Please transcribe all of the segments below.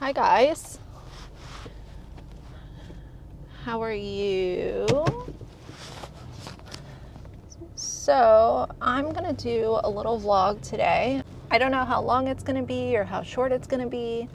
Hi guys, how are you? So I'm gonna do a little vlog today. I don't know how long it's gonna be or how short it's gonna be,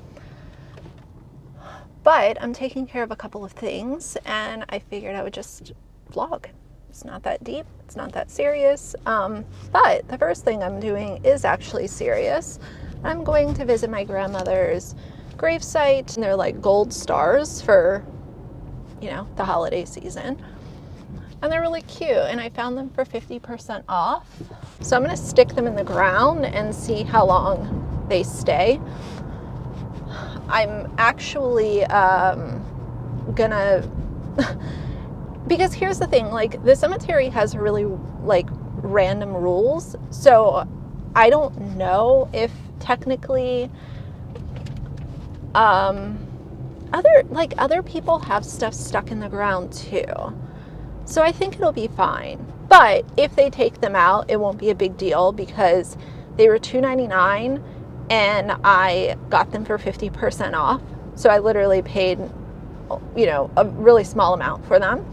but I'm taking care of a couple of things and I figured I would just vlog. It's not that deep, it's not that serious, but the first thing I'm doing is actually serious. I'm going to visit my grandmother's gravesite, and they're like gold stars for, the holiday season. And they're really cute, and I found them for 50% off. So I'm gonna stick them in the ground and see how long they stay. I'm actually gonna, because here's the thing, like the cemetery has really like random rules. So I don't know if technically other people have stuff stuck in the ground too. So I think it'll be fine. But if they take them out, it won't be a big deal because they were $2.99 and I got them for 50% off. So I literally paid, a really small amount for them.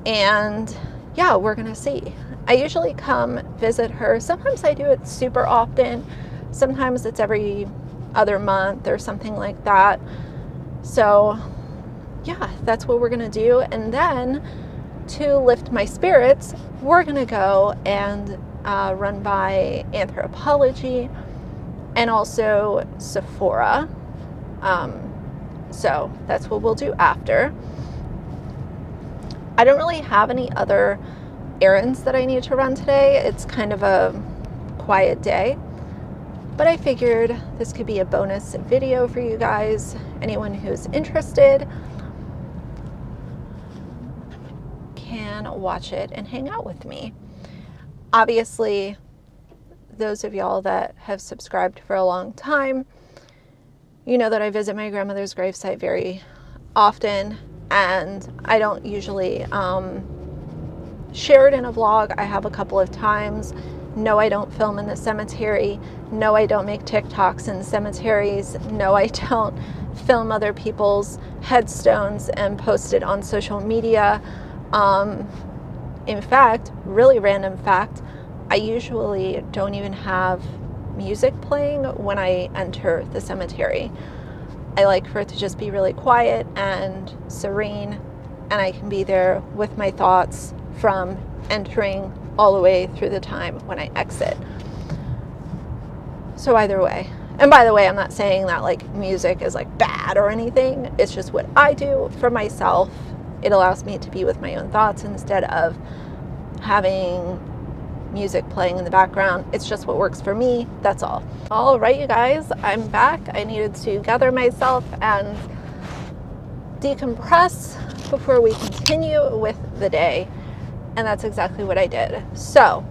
And yeah, we're gonna see. I usually come visit her. Sometimes I do it super often. Sometimes it's every other month or something like that. So yeah, that's what we're gonna do. And then to lift my spirits, we're gonna go and run by Anthropology and also Sephora. So that's what we'll do after. I don't really have any other errands that I need to run today. It's kind of a quiet day, but I figured this could be a bonus video for you guys. Anyone who's interested can watch it and hang out with me. Obviously, those of y'all that have subscribed for a long time, you know that I visit my grandmother's gravesite very often, and I don't usually share it in a vlog. I have a couple of times. No, I don't film in the cemetery. No, I don't make TikToks in cemeteries. No, I don't film other people's headstones and post it on social media. In fact, really random fact, I usually don't even have music playing when I enter the cemetery. I like for it to just be really quiet and serene, and I can be there with my thoughts from entering all the way through the time when I exit. So either way, and by the way, I'm not saying that like music is like bad or anything. It's just what I do for myself. It allows me to be with my own thoughts instead of having music playing in the background. It's just what works for me. That's all. All right, you guys, I'm back. I needed to gather myself and decompress before we continue with the day. And that's exactly what I did. So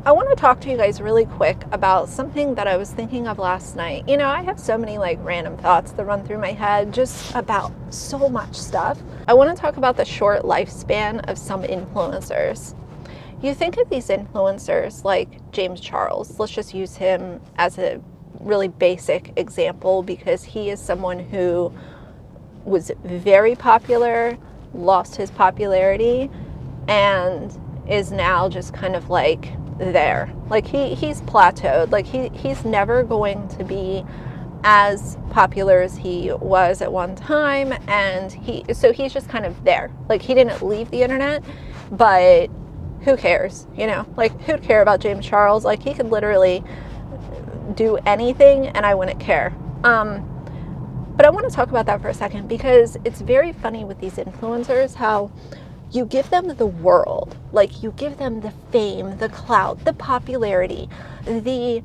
I want to talk to you guys really quick about something that I was thinking of last night. I have so many like random thoughts that run through my head just about so much stuff. I want to talk about the short lifespan of some influencers. You think of these influencers like James Charles. Let's just use him as a really basic example because he is someone who was very popular, lost his popularity, and is now just kind of like there. Like he's plateaued. Like he's never going to be as popular as he was at one time, and he's just kind of there. Like he didn't leave the internet, but who cares? Like who'd care about James Charles? Like he could literally do anything and I wouldn't care. But I want to talk about that for a second because it's very funny with these influencers how you give them the world, like you give them the fame, the clout, the popularity, the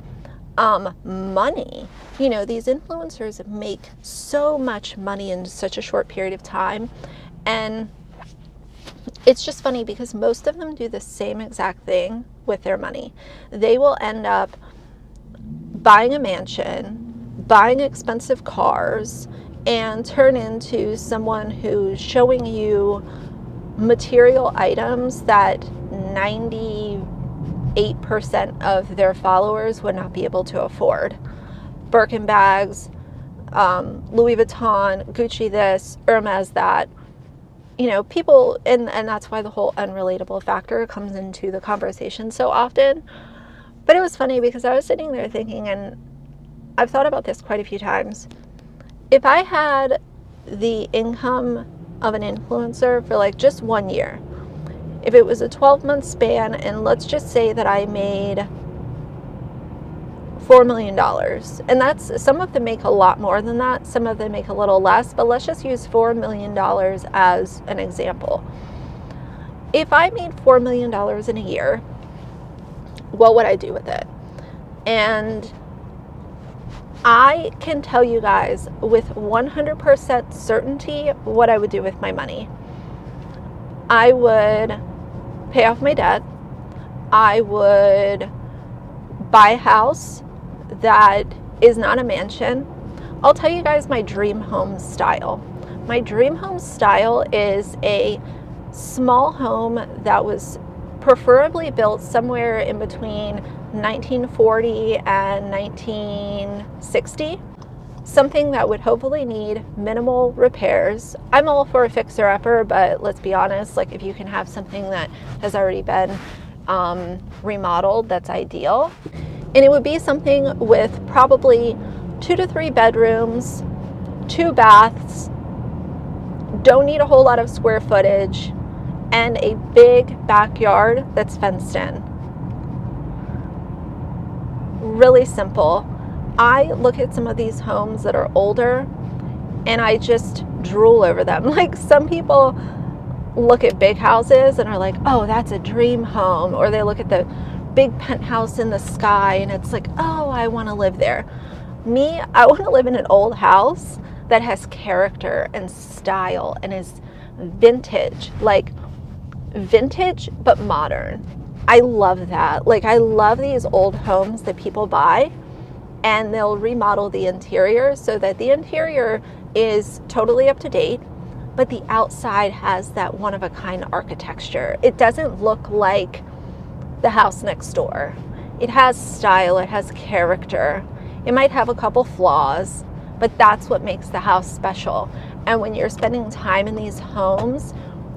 money. These influencers make so much money in such a short period of time, and it's just funny because most of them do the same exact thing with their money. They will end up buying a mansion, buying expensive cars, and turn into someone who's showing you material items that 98% of their followers would not be able to afford. Birkin bags, Louis Vuitton, Gucci this, Hermes that. You know, people, and that's why the whole unrelatable factor comes into the conversation so often. But it was funny because I was sitting there thinking, and I've thought about this quite a few times. If I had the income of an influencer for like just 1 year, if it was a 12-month span, and let's just say that I made $4 million, and that's, some of them make a lot more than that, some of them make a little less, but let's just use $4 million as an example. If I made $4 million in a year, what would I do with it? And I can tell you guys with 100% certainty what I would do with my money. I would pay off my debt. I would buy a house that is not a mansion. I'll tell you guys my dream home style. My dream home style is a small home that was preferably built somewhere in between 1940 and 1960. Something that would hopefully need minimal repairs. I'm all for a fixer-upper, but let's be honest, like if you can have something that has already been remodeled, that's ideal. And it would be something with probably 2 to 3 bedrooms, 2 baths, don't need a whole lot of square footage, and a big backyard that's fenced in. Really simple. I look at some of these homes that are older and I just drool over them. Like, some people look at big houses and are like, oh, that's a dream home. Or they look at the big penthouse in the sky and it's like, oh, I want to live there. Me, I want to live in an old house that has character and style and is vintage, like vintage but modern. I love that. Like, I love these old homes that people buy and they'll remodel the interior so that the interior is totally up to date, but the outside has that one-of-a-kind architecture. It doesn't look like the house next door. It has style, it has character. It might have a couple flaws, but that's what makes the house special. And when you're spending time in these homes,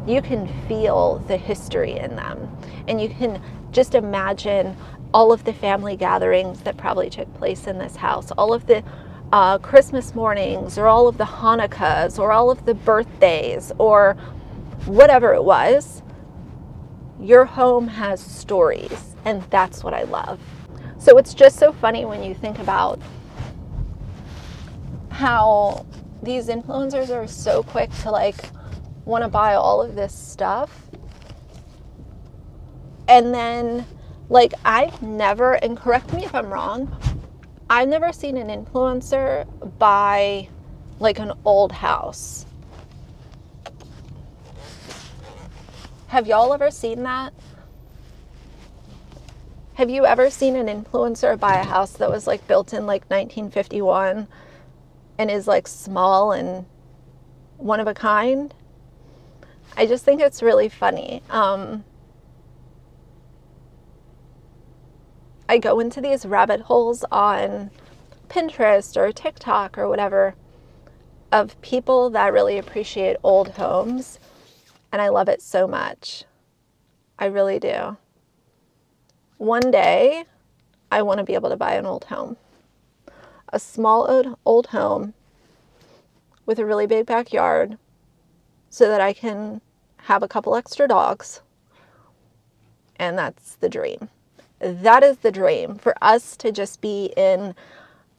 you can feel the history in them. And you can just imagine all of the family gatherings that probably took place in this house, all of the Christmas mornings, or all of the Hanukkahs, or all of the birthdays, or whatever it was. Your home has stories, and that's what I love. So it's just so funny when you think about how these influencers are so quick to like want to buy all of this stuff. And then like, I've never, and correct me if I'm wrong, I've never seen an influencer buy like an old house. Have y'all ever seen that? Have you ever seen an influencer buy a house that was like built in like 1951 and is like small and one of a kind? I just think it's really funny. I go into these rabbit holes on Pinterest or TikTok or whatever of people that really appreciate old homes, and I love it so much. I really do. One day, I want to be able to buy an old home. A small old home with a really big backyard so that I can have a couple extra dogs. And that's the dream. That is the dream, for us to just be in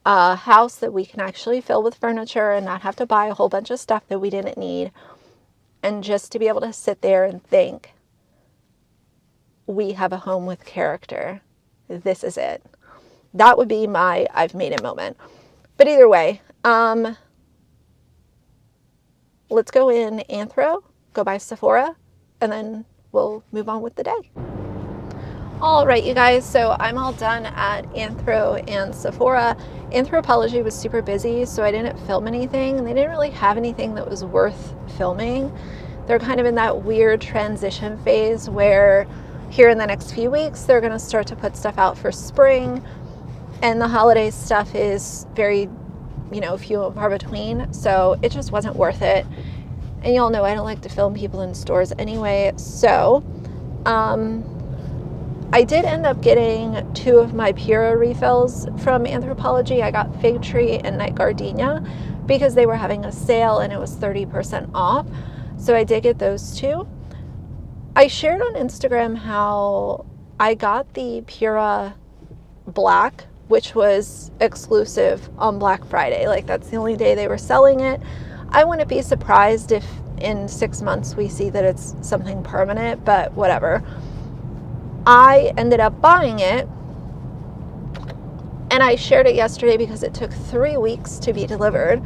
a house that we can actually fill with furniture and not have to buy a whole bunch of stuff that we didn't need. And just to be able to sit there and think, we have a home with character. This is it. That would be my I've made it moment. But either way, let's go in Anthro, go by Sephora, and then we'll move on with the day. All right, you guys, so I'm all done at Anthro and Sephora. Anthropologie was super busy, so I didn't film anything. They didn't really have anything that was worth filming. They're kind of in that weird transition phase where here in the next few weeks, they're going to start to put stuff out for spring. And the holiday stuff is very, few and far between. So it just wasn't worth it. And y'all know I don't like to film people in stores anyway. So I did end up getting 2 of my Pura refills from Anthropologie. I got Fig Tree and Night Gardenia because they were having a sale and it was 30% off. So I did get those 2. I shared on Instagram how I got the Pura Black, which was exclusive on Black Friday. Like, that's the only day they were selling it. I wouldn't be surprised if in 6 months we see that it's something permanent, but whatever. I ended up buying it, and I shared it yesterday because it took 3 weeks to be delivered.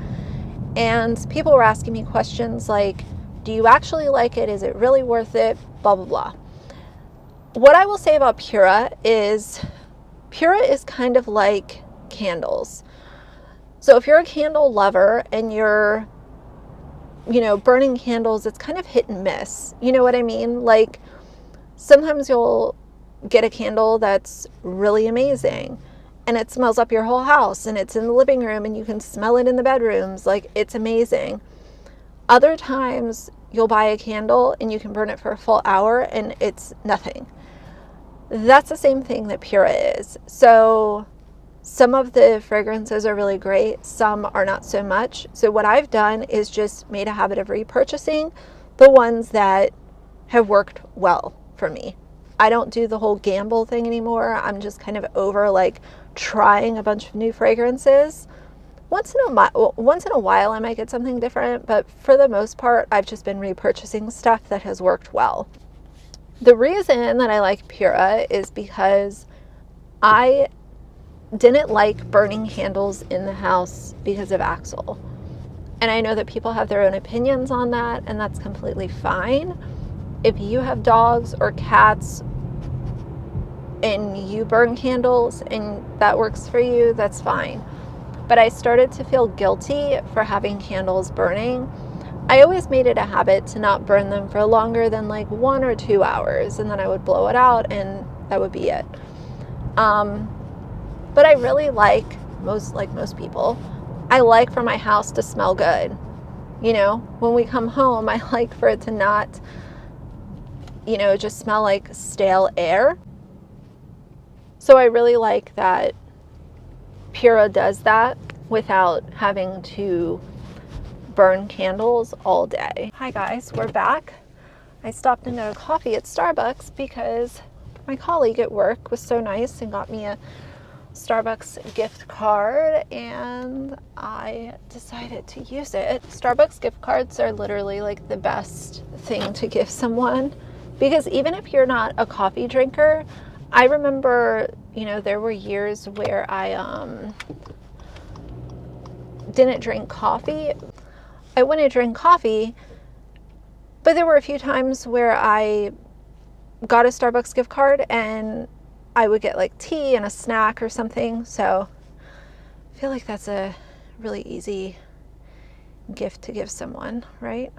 And people were asking me questions like, do you actually like it? Is it really worth it? Blah, blah, blah. What I will say about Pura is kind of like candles. So if you're a candle lover and you're, burning candles, it's kind of hit and miss. You know what I mean? Like, sometimes you'll get a candle that's really amazing and it smells up your whole house and it's in the living room and you can smell it in the bedrooms. Like, it's amazing. Other times you'll buy a candle and you can burn it for a full hour and it's nothing. That's the same thing that Pura is. So some of the fragrances are really great. Some are not so much. So what I've done is just made a habit of repurchasing the ones that have worked well for me. I don't do the whole gamble thing anymore. I'm just kind of over like trying a bunch of new fragrances. Once in a while I might get something different, but for the most part, I've just been repurchasing stuff that has worked well. The reason that I like Pura is because I didn't like burning candles in the house because of Axel. And I know that people have their own opinions on that, and that's completely fine. If you have dogs or cats and you burn candles and that works for you, that's fine. But I started to feel guilty for having candles burning. I always made it a habit to not burn them for longer than like 1 or 2 hours, and then I would blow it out and that would be it. But I really like most people, I like for my house to smell good. When we come home, I like for it to not, just smell like stale air. So I really like that Pura does that without having to burn candles all day. Hi guys, we're back. I stopped and got a coffee at Starbucks because my colleague at work was so nice and got me a Starbucks gift card, and I decided to use it. Starbucks gift cards are literally like the best thing to give someone, because even if you're not a coffee drinker, I remember, there were years where I didn't drink coffee. I wouldn't drink coffee, but there were a few times where I got a Starbucks gift card and I would get like tea and a snack or something. So I feel like that's a really easy gift to give someone, right?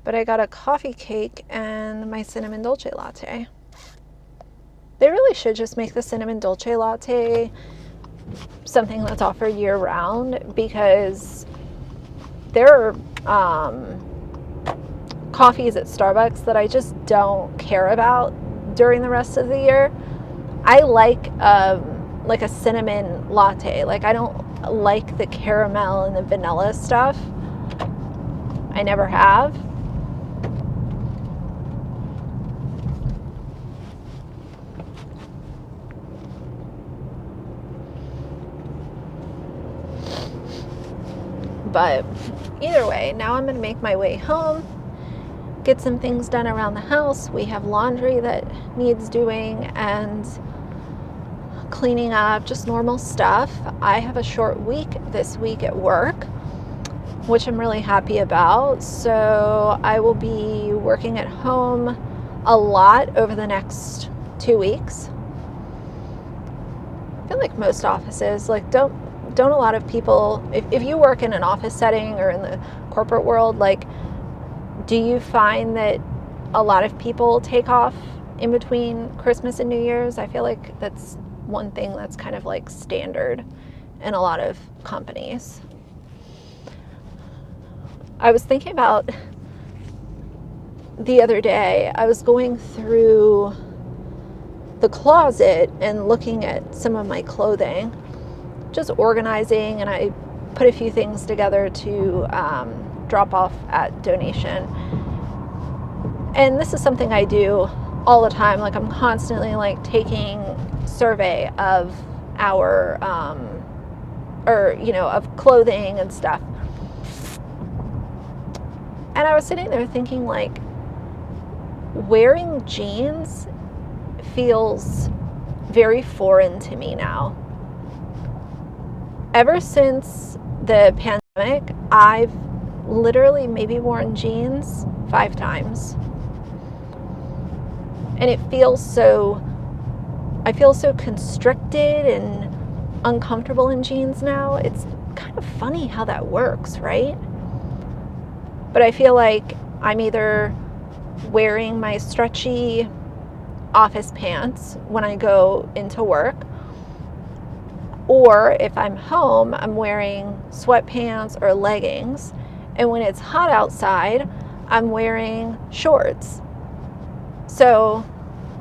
But I got a coffee cake and my cinnamon dolce latte. They really should just make the cinnamon dolce latte something that's offered year round, because there are coffees at Starbucks that I just don't care about during the rest of the year. I like a cinnamon latte. Like, I don't like the caramel and the vanilla stuff. I never have. But either way, now I'm going to make my way home, get some things done around the house. We have laundry that needs doing and cleaning up, just normal stuff. I have a short week this week at work, which I'm really happy about. So I will be working at home a lot over the next 2 weeks. I feel like most offices, like, don't a lot of people, if you work in an office setting or in the corporate world, like, do you find that a lot of people take off in between Christmas and New Year's. I feel like that's one thing that's kind of like standard in a lot of companies. I was thinking about the other day, I was going through the closet and looking at some of my clothing, just organizing, and I put a few things together to drop off at donation. And this is something I do all the time. Like, I'm constantly like taking survey of our of clothing and stuff. And I was sitting there thinking, like, wearing jeans feels very foreign to me now. Ever since the pandemic, I've literally maybe worn jeans 5 times. And it feels so, I feel so constricted and uncomfortable in jeans now. It's kind of funny how that works, right? But I feel like I'm either wearing my stretchy office pants when I go into work, or if I'm home, I'm wearing sweatpants or leggings, and when it's hot outside, I'm wearing shorts. So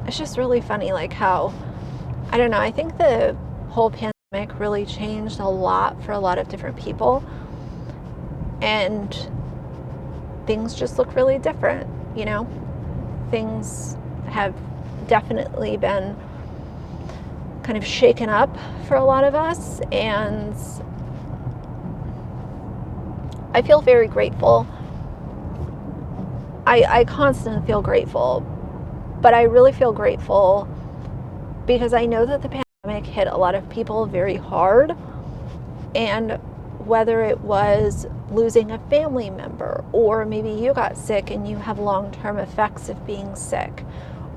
it's just really funny, like how, I don't know, I think the whole pandemic really changed a lot for a lot of different people, and things just look really different, you know? Things have definitely been kind of shaken up for a lot of us, and I feel very grateful. I constantly feel grateful, but I really feel grateful because I know that the pandemic hit a lot of people very hard, and whether it was losing a family member, or maybe you got sick and you have long-term effects of being sick,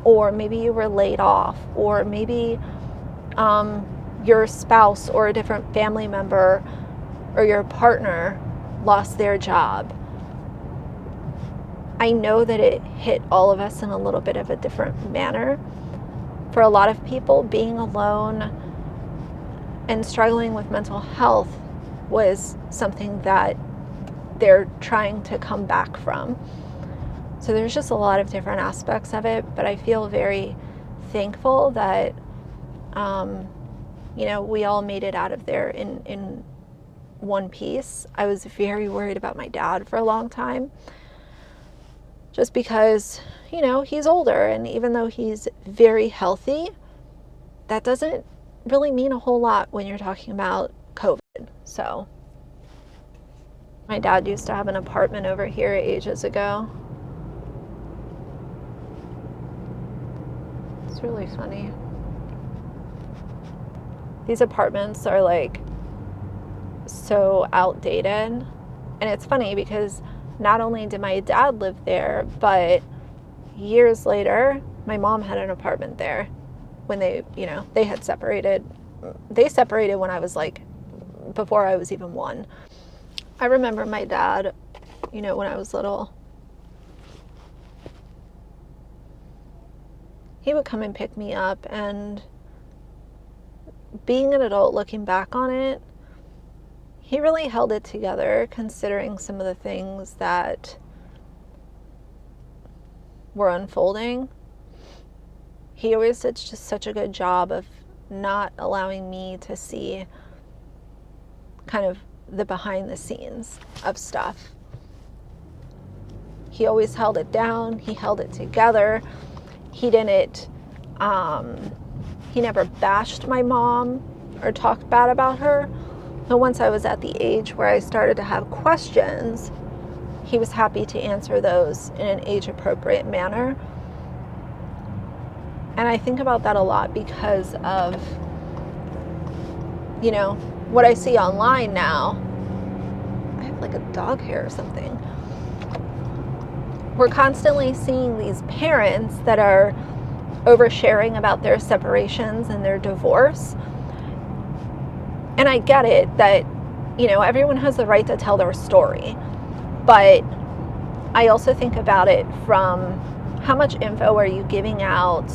or maybe you were laid off, or maybe your spouse or a different family member or your partner lost their job. I know that it hit all of us in a little bit of a different manner. For a lot of people, being alone and struggling with mental health was something that they're trying to come back from. So there's just a lot of different aspects of it, but I feel very thankful that, we all made it out of there in one piece. I was very worried about my dad for a long time, just because, he's older, and even though he's very healthy, that doesn't really mean a whole lot when you're talking about COVID. So my dad used to have an apartment over here ages ago. It's really funny. These apartments are like so outdated. And it's funny because not only did my dad live there, but years later, my mom had an apartment there when they had separated. They separated when I was like, before I was even 1. I remember my dad, when I was little, he would come and pick me up, and being an adult looking back on it, he really held it together considering some of the things that were unfolding. He always did just such a good job of not allowing me to see kind of the behind the scenes of stuff. He always held it down. He held it together. He didn't, he never bashed my mom or talked bad about her. But once I was at the age where I started to have questions, he was happy to answer those in an age-appropriate manner. And I think about that a lot because of, what I see online now. I have like a dog hair or something. We're constantly seeing these parents that are oversharing about their separations and their divorce. And I get it that, everyone has the right to tell their story. But I also think about it from How much info are you giving out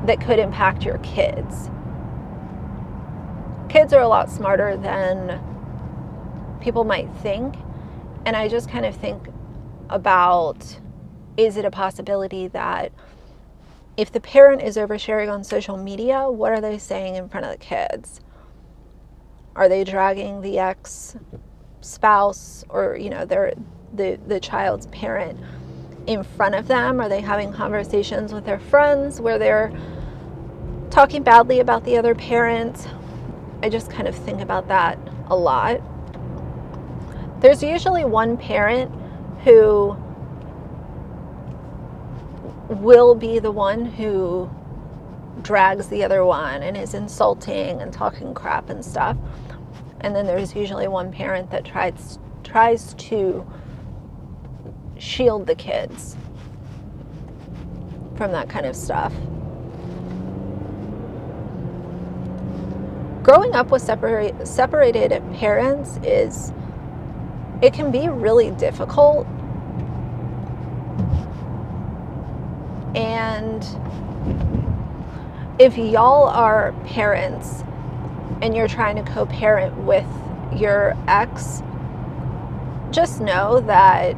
that could impact your kids? Kids are a lot smarter than people might think. And I just kind of think about, is it a possibility that if the parent is oversharing on social media, what are they saying in front of the kids? Are they dragging the ex-spouse or, the child's parent in front of them? Are they having conversations with their friends where they're talking badly about the other parent? I just kind of think about that a lot. There's usually one parent who will be the one who drags the other one and is insulting and talking crap and stuff. And then there's usually one parent that tries to shield the kids from that kind of stuff. Growing up with separated parents it can be really difficult. And if y'all are parents and you're trying to co-parent with your ex, just know that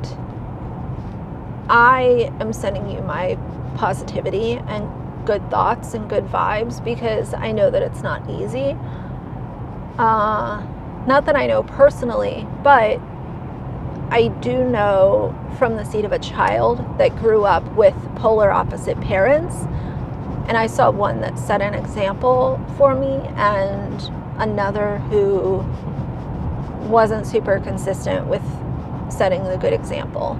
I am sending you my positivity and good thoughts and good vibes, because I know that it's not easy. Not that I know personally, but I do know from the seat of a child that grew up with polar opposite parents. And I saw one that set an example for me and another who wasn't super consistent with setting the good example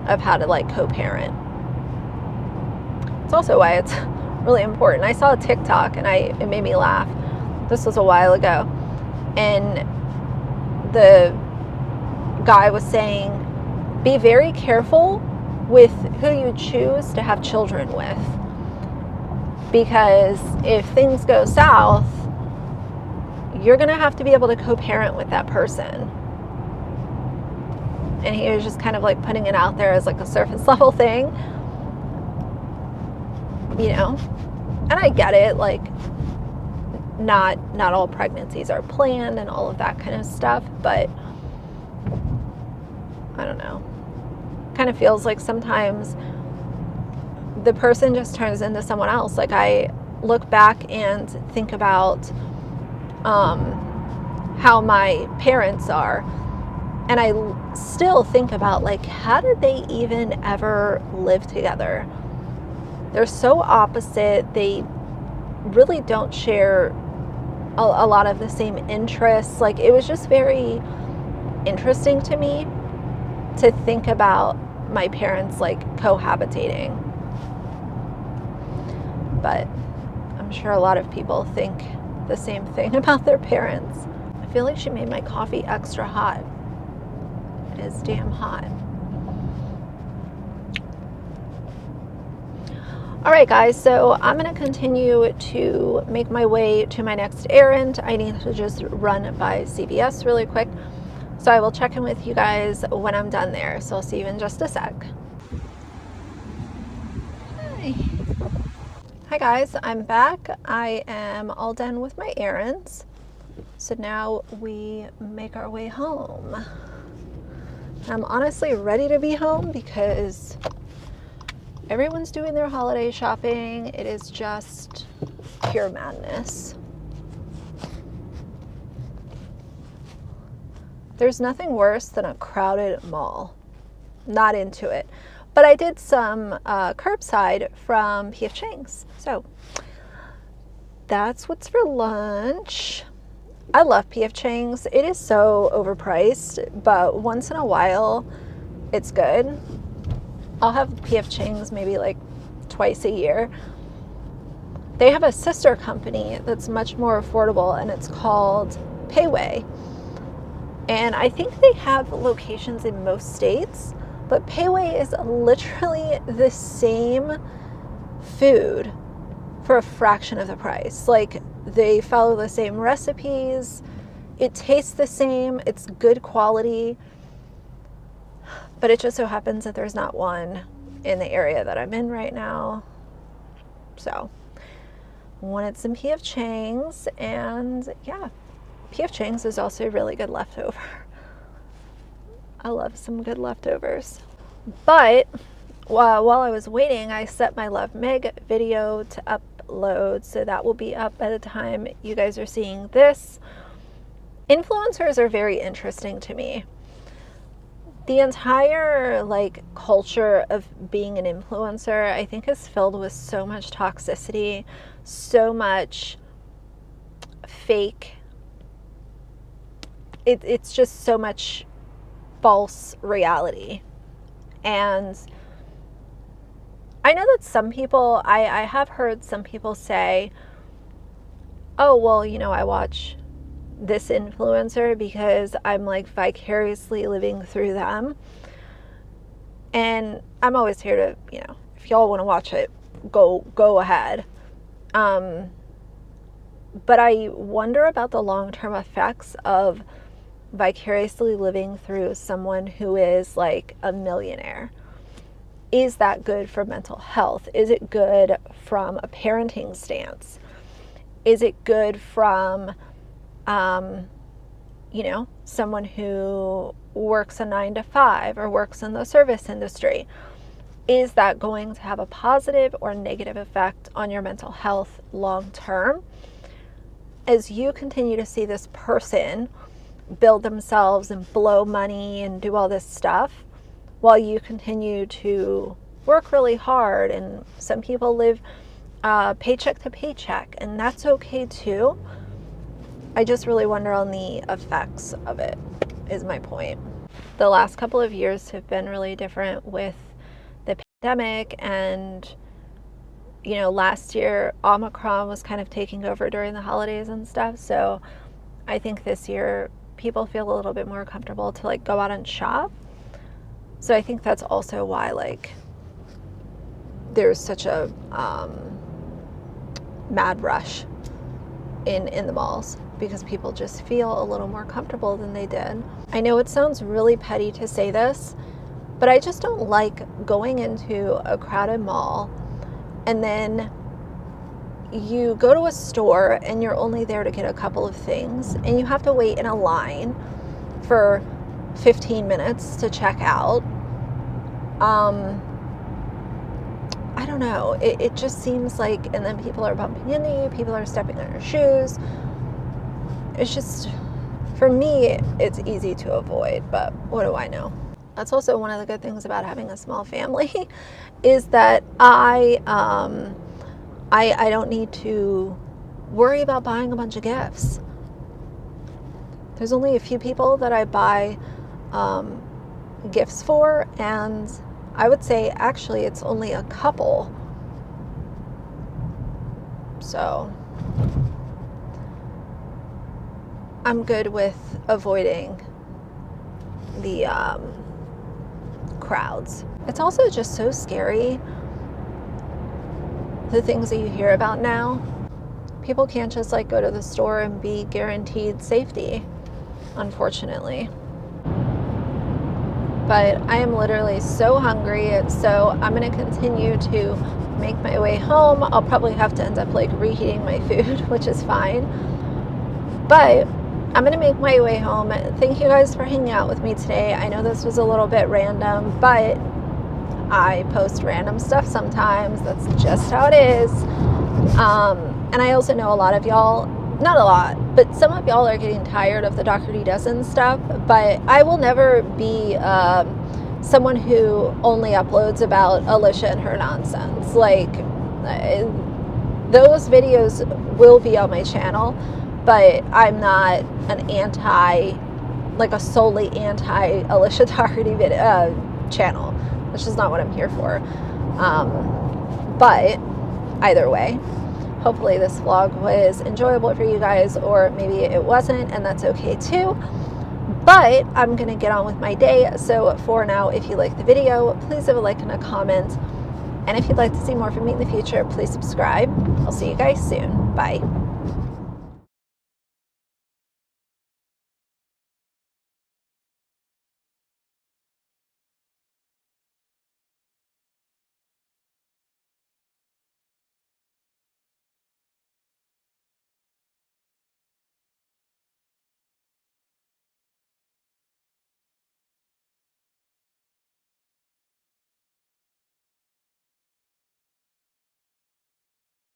of how to co-parent. It's also why it's really important. I saw a TikTok and it made me laugh. This was a while ago. And the guy was saying, be very careful with who you choose to have children with. Because if things go south, you're going to have to be able to co-parent with that person. And he was just kind of putting it out there as a surface level thing. And I get it, not all pregnancies are planned and all of that kind of stuff, but I don't know. Kind of feels like sometimes the person just turns into someone else. I look back and think about how my parents are, and I still think about how did they even ever live together? They're so opposite. They really don't share a lot of the same interests. It was just very interesting to me to think about my parents cohabitating. But I'm sure a lot of people think the same thing about their parents. I feel like she made my coffee extra hot. It is damn hot. All right, guys, so I'm going to continue to make my way to my next errand. I need to just run by CVS really quick. So I will check in with you guys when I'm done there. So I'll see you in just a sec. Hi. Hi guys, I'm back. I am all done with my errands. So now we make our way home. I'm honestly ready to be home because everyone's doing their holiday shopping. It is just pure madness. There's nothing worse than a crowded mall. Not into it. But I did some curbside from P.F. Chang's. So that's what's for lunch. I love P.F. Chang's. It is so overpriced, but once in a while, it's good. I'll have P.F. Chang's maybe twice a year. They have a sister company that's much more affordable, and it's called Payway. And I think they have locations in most states, but Payway is literally the same food for a fraction of the price. They follow the same recipes. It tastes the same. It's good quality. But it just so happens that there's not one in the area that I'm in right now. So wanted some P.F. Chang's, and yeah, P.F. Chang's is also really good leftover. I love some good leftovers. But while I was waiting, I set my Love Meg video to upload, so that will be up by the time you guys are seeing this. Influencers are very interesting to me. The entire culture of being an influencer, I think, is filled with so much toxicity, so much fake. It's just so much false reality. And I know that some people, I have heard some people say, oh, well, I watch this influencer because I'm vicariously living through them. And I'm always here to, if y'all want to watch it, go ahead. But I wonder about the long-term effects of vicariously living through someone who is a millionaire. Is that good for mental health? Is it good from a parenting stance? Is it good from someone who works a 9-to-5 or works in the service industry? Is that going to have a positive or negative effect on your mental health long term? As you continue to see this person build themselves and blow money and do all this stuff, while you continue to work really hard, and some people live paycheck to paycheck, and that's okay too. I just really wonder on the effects of it, is my point. The last couple of years have been really different with the pandemic, and last year Omicron was kind of taking over during the holidays and stuff, so I think this year people feel a little bit more comfortable to go out and shop. So I think that's also why there's such a mad rush in the malls, because people just feel a little more comfortable than they did. I know it sounds really petty to say this, but I just don't like going into a crowded mall and then you go to a store and you're only there to get a couple of things and you have to wait in a line for 15 minutes to check out. I don't know. It just seems and then people are bumping into you, people are stepping on your shoes. It's just, for me, it's easy to avoid, but what do I know? That's also one of the good things about having a small family is that I don't need to worry about buying a bunch of gifts. There's only a few people that I buy gifts for, and I would say actually it's only a couple. So I'm good with avoiding the crowds. It's also just so scary, the things that you hear about now. People can't just go to the store and be guaranteed safety, unfortunately. But I am literally so hungry, so I'm going to continue to make my way home. I'll probably have to end up reheating my food, which is fine. But I'm going to make my way home. Thank you guys for hanging out with me today. I know this was a little bit random, but I post random stuff sometimes. That's just how it is. And I also know a lot of y'all, not a lot, but some of y'all are getting tired of the Dr. D Dozen stuff, but I will never be someone who only uploads about Alicia and her nonsense. Those videos will be on my channel, but I'm not an a solely anti-Alicia Doherty channel. That's just not what I'm here for. But either way, hopefully this vlog was enjoyable for you guys, or maybe it wasn't, and that's okay too. But I'm going to get on with my day. So for now, if you like the video, please leave a like and a comment. And if you'd like to see more from me in the future, please subscribe. I'll see you guys soon. Bye.